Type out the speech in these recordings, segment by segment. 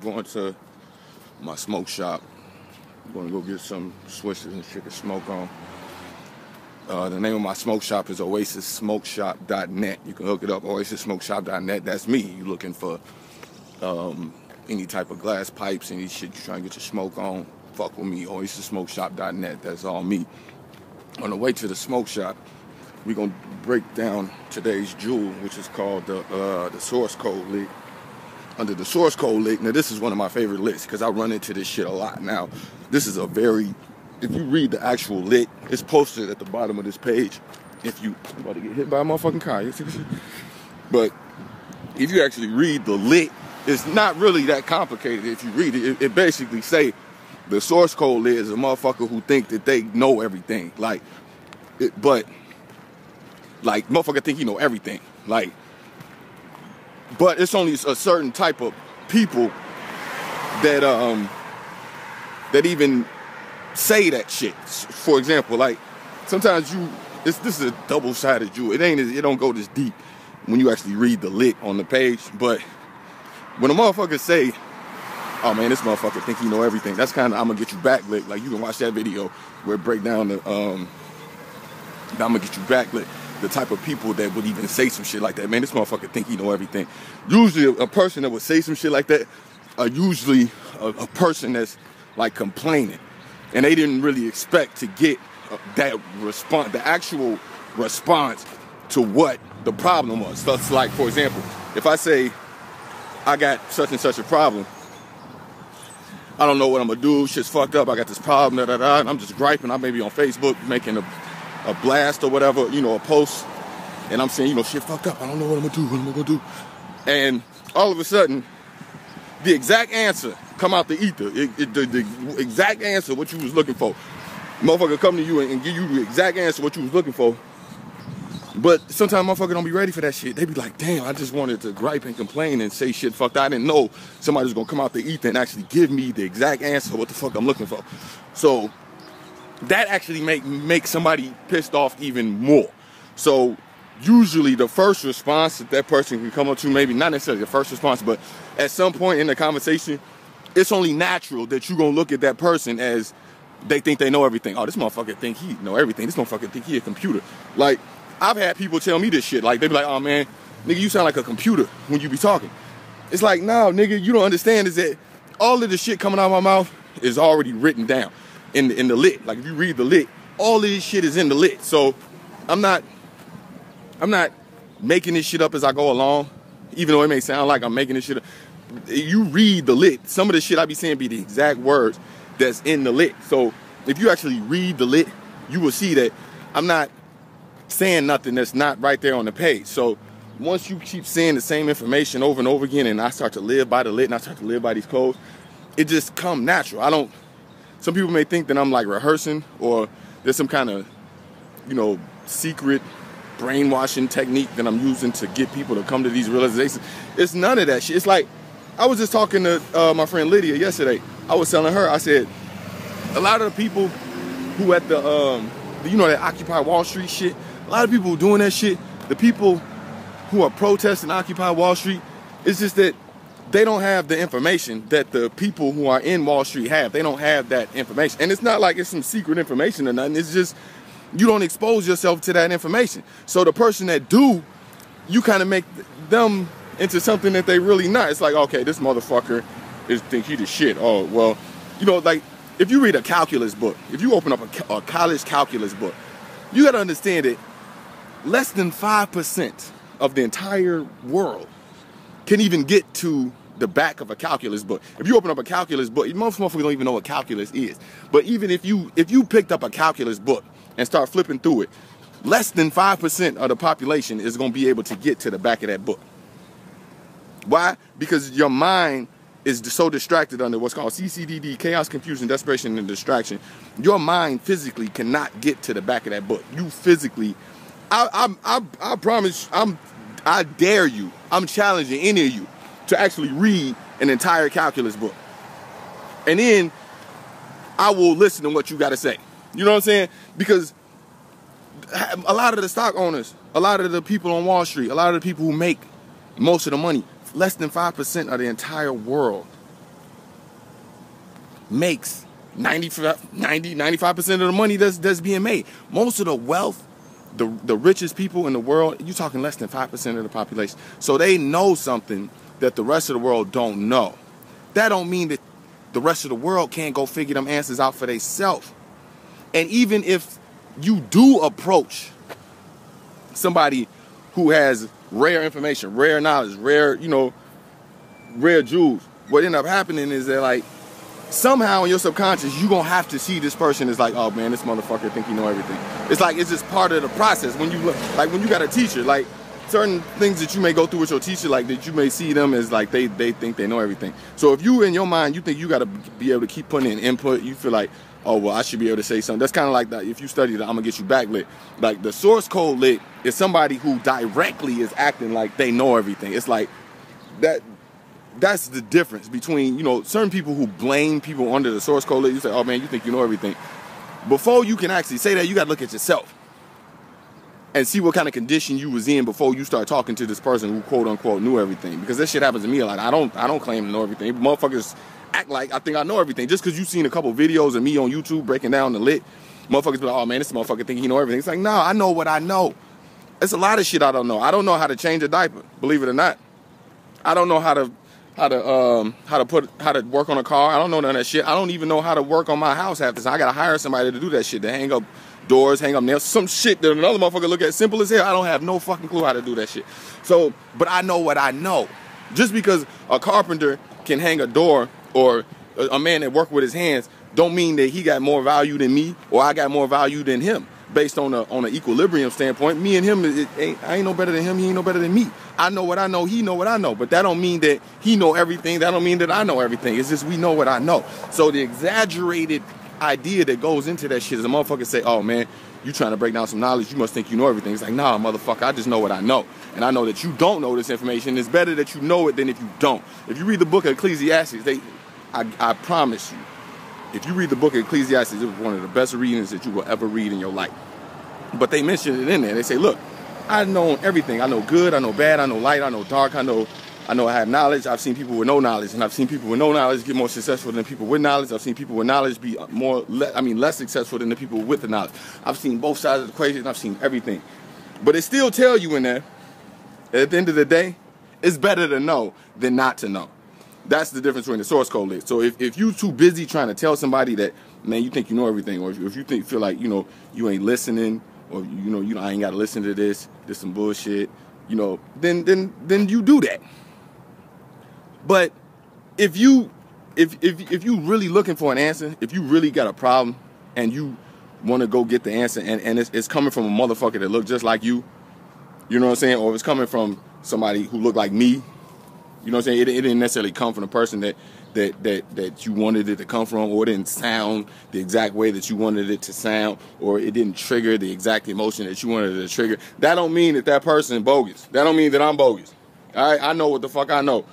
going to my smoke shop. I'm going to go get some swishers and shit to smoke on. The name of my smoke shop is OasisSmokeShop.net. You can look it up, OasisSmokeShop.net. That's me. You looking for any type of glass pipes, any shit you trying to get your smoke on, fuck with me, OasisSmokeShop.net. That's all me. On the way to the smoke shop, we're going to break down today's jewel, which is called the source code lick. Under the source code lick, now this is one of my favorite licks because I run into this shit a lot. Now, this is a very, if you read the actual lick, it's posted at the bottom of this page. If you, I'm about to get hit by a motherfucking car. You see this shit? But if you actually read the lick, it's not really that complicated. If you read it, it basically say the source code lick is a motherfucker who think that they know everything. But motherfucker think he know everything. But it's only a certain type of people that that even say that shit. For example, sometimes this is a double-sided jewel. It don't go this deep when you actually read the lick on the page. But when a motherfucker say, "Oh man, this motherfucker think he know everything," that's kind of I'm gonna get you back lick. Like you can watch that video where it break down the I'm gonna get you back lick. The type of people that would even say some shit like that. Man, this motherfucker think he know everything. Usually a person that would say some shit like that are usually a person that's like complaining. And they didn't really expect to get that response, the actual response to what the problem was. So it's like, for example, if I say, I got such and such a problem, I don't know what I'm gonna do, shit's fucked up, I got this problem, and I'm just griping, I may be on Facebook making a blast or whatever, a post, and I'm saying, shit fucked up, I don't know what I'm gonna do, and all of a sudden, the exact answer come out the ether, the exact answer, what you was looking for. Motherfucker come to you and give you the exact answer, what you was looking for, but sometimes motherfucker don't be ready for that shit. They be like, damn, I just wanted to gripe and complain and say shit fucked up. I didn't know somebody was gonna come out the ether and actually give me the exact answer, what the fuck I'm looking for. So, that actually make somebody pissed off even more. So usually the first response that person can come up to, maybe not necessarily the first response, but at some point in the conversation, it's only natural that you're gonna look at that person as they think they know everything. Oh, this motherfucker think he know everything. This motherfucker think he a computer. Like, I've had people tell me this shit. Like, they be like, oh man, nigga, you sound like a computer when you be talking. It's like, no, nigga, you don't understand is that all of the shit coming out of my mouth is already written down. In the lit. Like if you read the lit, all of this shit is in the lit. So I'm not making this shit up as I go along, even though it may sound like I'm making this shit up. You read the lit. Some of the shit I be saying be the exact words that's in the lit. So if you actually read the lit, you will see that I'm not saying nothing that's not right there on the page. So once you keep saying the same information over and over again, and I start to live by the lit and I start to live by these codes, it just come natural. Some people may think that I'm like rehearsing or there's some kind of, secret brainwashing technique that I'm using to get people to come to these realizations. It's none of that shit. It's like, I was just talking to my friend Lydia yesterday. I was telling her, I said, a lot of the people who at that Occupy Wall Street shit, a lot of people who doing that shit, the people who are protesting Occupy Wall Street, it's just that they don't have the information that the people who are in Wall Street have. They don't have that information. And it's not like it's some secret information or nothing. It's just, you don't expose yourself to that information. So the person that do, you kind of make them into something that they really not. It's like, okay, this motherfucker think he the shit. Oh, well, if you read a calculus book, if you open up a college calculus book, you got to understand that less than 5% of the entire world can even get to the back of a calculus book. If you open up a calculus book, most motherfuckers don't even know what calculus is. But even if you picked up a calculus book and start flipping through it, less than 5% of the population is going to be able to get to the back of that book. Why? Because your mind is so distracted under what's called CCDD, chaos, confusion, desperation, and distraction. Your mind physically cannot get to the back of that book. You physically, I promise, I dare you, I'm challenging any of you to actually read an entire calculus book. And then I will listen to what you got to say. You know what I'm saying? Because a lot of the stock owners, a lot of the people on Wall Street, a lot of the people who make most of the money, less than 5% of the entire world makes 95% of the money that's being made. Most of the wealth, the richest people in the world, you're talking less than 5% of the population. So they know something that the rest of the world don't know. That don't mean that the rest of the world can't go figure them answers out for themselves. And even if you do approach somebody who has rare information, rare knowledge, rare jewels, what end up happening is that, like, somehow in your subconscious, you're going to have to see this person as like, oh man, this motherfucker think he know everything. It's like, it's just part of the process. When you look, like when you got a teacher, like certain things that you may go through with your teacher, like that you may see them as like they think they know everything. So if you in your mind, you think you got to be able to keep putting in input, you feel like, oh, well, I should be able to say something. That's kind of like that. If you study the I'm gonna get you back lit. Like the source code lit is somebody who directly is acting like they know everything. It's like that. That's the difference between, certain people who blame people under the source code lit. You say, oh man, you think you know everything. Before you can actually say that, you got to look at yourself and see what kind of condition you was in before you start talking to this person who quote unquote knew everything. Because that shit happens to me a lot. I don't claim to know everything. Motherfuckers act like I think I know everything. Just because you've seen a couple videos of me on YouTube breaking down the lit, motherfuckers be like, oh man, this motherfucker think he know everything. It's like, nah, I know what I know. It's a lot of shit I don't know. I don't know how to change a diaper, believe it or not. I don't know how to work on a car. I don't know none of that shit. I don't even know how to work on my house half the time. I gotta hire somebody to do that shit, to hang up doors, hang up nails, some shit that another motherfucker look at simple as hell. I don't have no fucking clue how to do that shit. So, but I know what I know. Just because a carpenter can hang a door, or a man that work with his hands, don't mean that he got more value than me, or I got more value than him. Based on an equilibrium standpoint, me and him, I ain't no better than him, he ain't no better than me. I know what I know, he know what I know. But that don't mean that he know everything, that don't mean that I know everything. It's just we know what I know. So the exaggerated idea that goes into that shit is a motherfucker say, oh man, you trying to break down some knowledge, you must think you know everything. It's like, nah, motherfucker, I just know what I know. And I know that you don't know this information. It's better that you know it than if you don't. If you read the book of Ecclesiastes, I promise you, if you read the book of Ecclesiastes, it was one of the best readings that you will ever read in your life. But they mention it in there. They say, look, I know everything. I know good, I know bad, I know light, I know dark, I know I have knowledge. I've seen people with no knowledge, and I've seen people with no knowledge get more successful than people with knowledge. I've seen people with knowledge be less successful than the people with the knowledge. I've seen both sides of the equation. I've seen everything. But it still tell you in there, at the end of the day, it's better to know than not to know. That's the difference between the source code lit. So if you too busy trying to tell somebody that, man, you think you know everything, or if you feel like, you ain't listening, or I ain't gotta listen to this some bullshit, then you do that. But if you really looking for an answer, if you really got a problem and you want to go get the answer, and it's coming from a motherfucker that look just like you know what I'm saying, or it's coming from somebody who look like me, you know what I'm saying, it didn't necessarily come from the person that you wanted it to come from, or it didn't sound the exact way that you wanted it to sound, or it didn't trigger the exact emotion that you wanted it to trigger. That don't mean that person is bogus. That don't mean that I'm bogus. All right, I know what the fuck I know.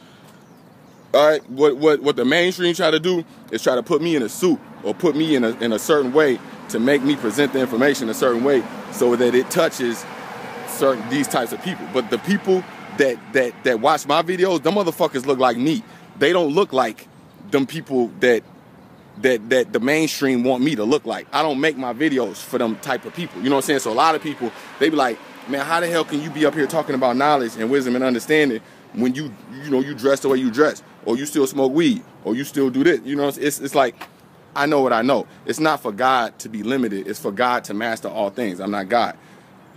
All right, what the mainstream try to do is try to put me in a suit, or put me in a certain way to make me present the information a certain way so that it touches these types of people. But the people that watch my videos, them motherfuckers look like me. They don't look like them people that the mainstream want me to look like. I don't make my videos for them type of people. You know what I'm saying? So a lot of people, they be like, man, how the hell can you be up here talking about knowledge and wisdom and understanding when you dress the way you dress, or you still smoke weed, or you still do this? It's like, I know what I know. It's not for God to be limited. It's for God to master all things. I'm not God.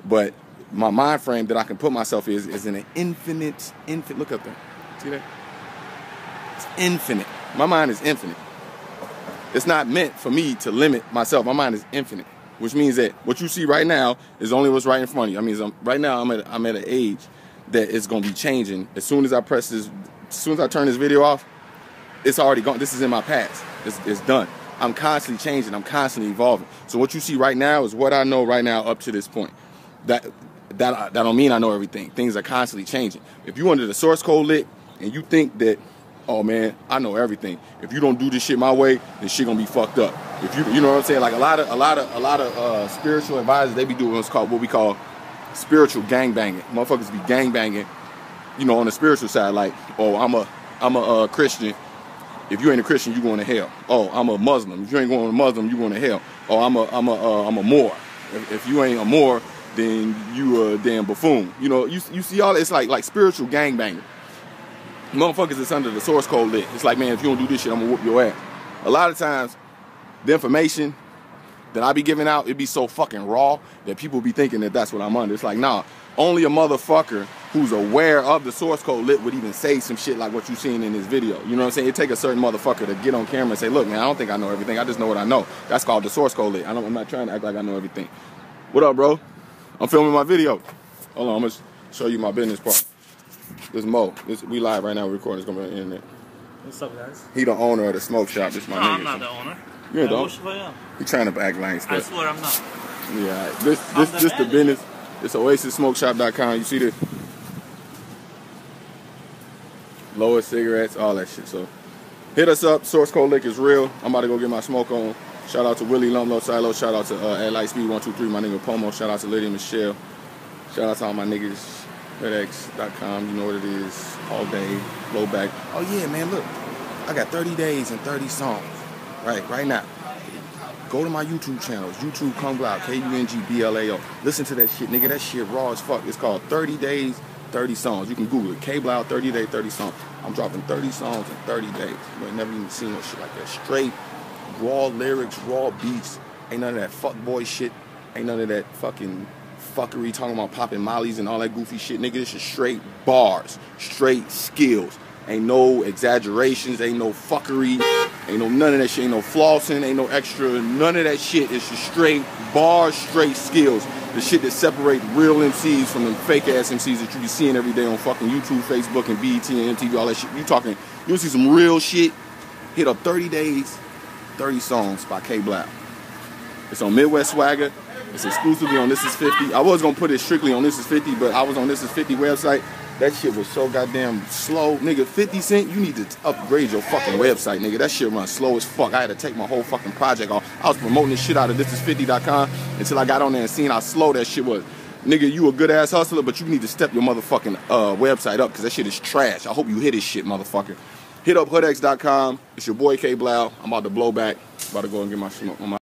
But my mind frame that I can put myself is in an infinite, look up there. See that? It's infinite. My mind is infinite. It's not meant for me to limit myself. My mind is infinite, which means that what you see right now is only what's right in front of you. I mean, right now I'm at an age that it's gonna be changing. As soon as I turn this video off, it's already gone. This is in my past. It's done. I'm constantly changing. I'm constantly evolving. So what you see right now is what I know right now up to this point. That don't mean I know everything. Things are constantly changing. If you under the source code lit and you think that, oh man, I know everything, if you don't do this shit my way, then shit gonna be fucked up. If you know what I'm saying? Like a lot of spiritual advisors, they be doing what we call spiritual gangbanging. Motherfuckers be gangbanging, on the spiritual side. Like, oh, I'm a Christian. If you ain't a Christian, you going to hell. Oh, I'm a Muslim. If you ain't going to Muslim, you going to hell. Oh, I'm a Moor. If you ain't a Moor, then you a damn buffoon. You know, you see all it's like spiritual gangbanging. Motherfuckers that's under the source code lit. It's like, man, if you don't do this shit, I'm gonna whoop your ass. A lot of times, the information that I be giving out, it be so fucking raw that people be thinking that that's what I'm under. It's like, nah, only a motherfucker who's aware of the source code lit would even say some shit like what you seen in this video. You know what I'm saying? It take a certain motherfucker to get on camera and say, look, man, I don't think I know everything. I just know what I know. That's called the source code lit. I'm not trying to act like I know everything. What up, bro? I'm filming my video. Hold on, I'm gonna show you my business part. This Mo. We live right now. We're recording. It's gonna be on the internet. What's up, guys? He the owner of the smoke shop. This my nigga. I'm not the owner. You're the owner. He trying to act like I swear I'm not. Yeah, this the business. It's OasisSmokeShop.com. You see this? Lowest cigarettes, all that shit. So hit us up. Source code lick is real. I'm about to go get my smoke on. Shout out to Willie Lumlow Silo. Shout out to at Lightspeed 123. My nigga Pomo. Shout out to Lydia Michelle. Shout out to all my niggas. FedEx.com. You know what it is. All day. Blowback. Oh yeah, man. Look, I got 30 days and 30 songs. Right now. Go to my YouTube channels. YouTube K-Blao. K-U-N-G-B-L-A-O. Listen to that shit, nigga. That shit raw as fuck. It's called 30 Days, 30 Songs. You can Google it. K-Blao 30 Days, 30 Songs. I'm dropping 30 songs in 30 days. You ain't never even seen no shit like that. Straight, raw lyrics, raw beats. Ain't none of that fuckboy shit. Ain't none of that fucking fuckery talking about popping mollies and all that goofy shit. Nigga, this is straight bars. Straight skills. Ain't no exaggerations, ain't no fuckery, ain't no none of that shit, ain't no flossing, ain't no extra, none of that shit. It's just straight bars, straight skills. The shit that separate real MCs from them fake ass MCs that you be seeing every day on fucking YouTube, Facebook, and BET and MTV, all that shit. You'll see some real shit. Hit up 30 Days, 30 Songs by K-Blao. It's on Midwest Swagger. It's exclusively on This Is 50. I was gonna put it strictly on This Is 50, but I was on This Is 50 website. That shit was so goddamn slow. Nigga, 50 Cent, you need to upgrade your fucking website, nigga. That shit runs slow as fuck. I had to take my whole fucking project off. I was promoting this shit out of thisis50.com until I got on there and seen how slow that shit was. Nigga, you a good ass hustler, but you need to step your motherfucking website up because that shit is trash. I hope you hit this shit, motherfucker. Hit up hoodex.com. It's your boy K-Blao. I'm about to blow back. About to go and get my smoke on my